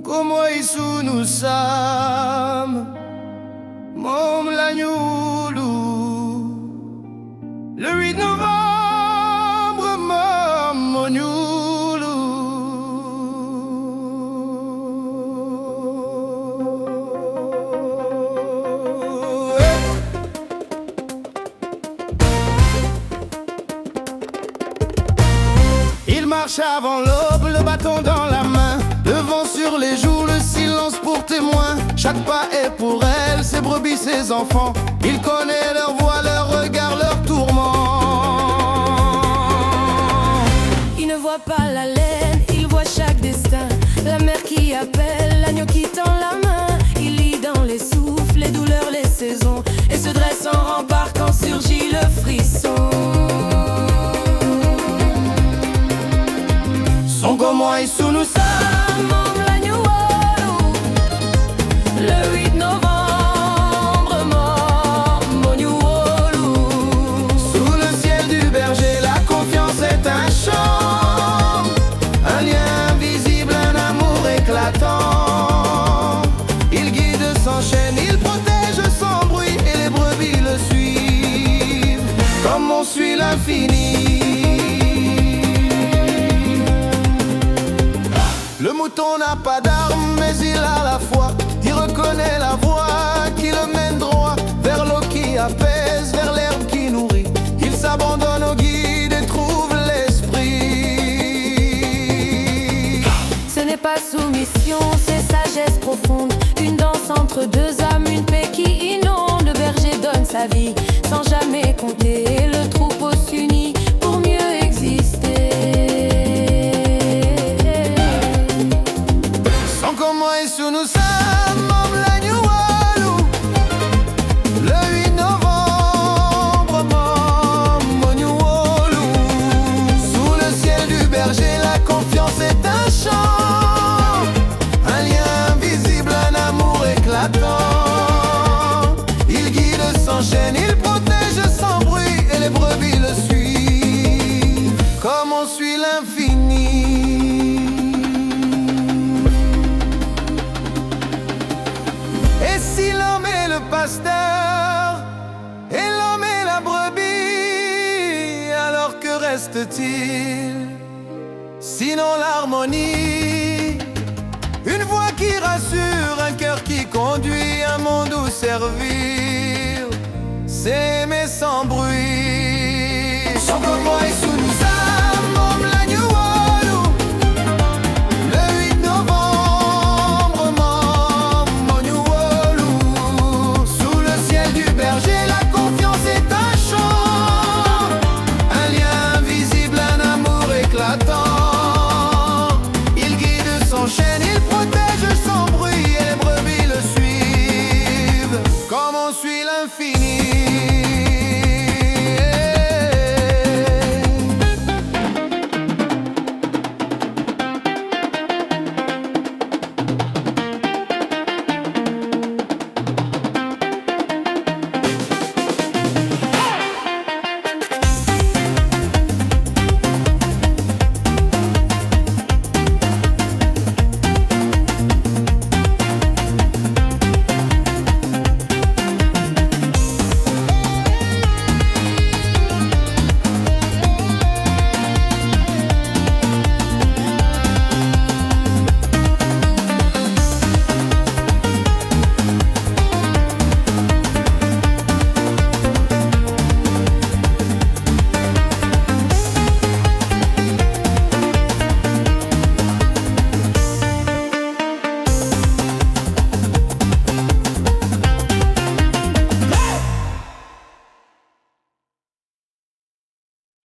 Como isu nous sommes, mom l'agneau, le 8 novembre, mom Il marche avant l'aube, le bâton dans la main, le vent sur les joues, le silence pour témoin. Chaque pas est pour elle, ses brebis, ses enfants. Il connaît leur voix, leur regard, leur tourment. Il ne voit pas la laine, il voit chaque destin. La mer qui appelle, l'agneau qui tend la main. Il lit dans les souffles, les douleurs, les saisons, et se dresse en rempart quand surgit le frisson. Son comment et sous nous sommes, le 8 novembre, sous le ciel du berger, la confiance est un chant, un lien invisible, un amour éclatant. Il guide sans chaîne, il protège sans bruit, et les brebis le suivent, comme on suit l'infini. Le mouton n'a pas d'arme, mais il a la foi. Il reconnaît la voie qui le mène droit vers l'eau qui apaise, vers l'herbe qui nourrit. Il s'abandonne au guide et trouve l'esprit. Ce n'est pas soumission, c'est sagesse profonde. Une danse entre deux âmes, une paix qui inonde. Le berger donne sa vie sans jamais compter, et le troupeau s'unit pour mieux exister. Comment et sous nous sommes, mom l'agneau, le 8 novembre, mom sous le ciel du berger, la confiance est un chant, un lien invisible, un amour éclatant. Il guide sans chaîne, il protège sans bruit, et les brebis le suivent, comme on suit l'infini. Et si l'homme est le pasteur, et l'homme est la brebis, alors que reste-t-il, sinon l'harmonie? Une voix qui rassure, un cœur qui conduit, un monde où servir, c'est aimer sans bruit. Sans moi et sous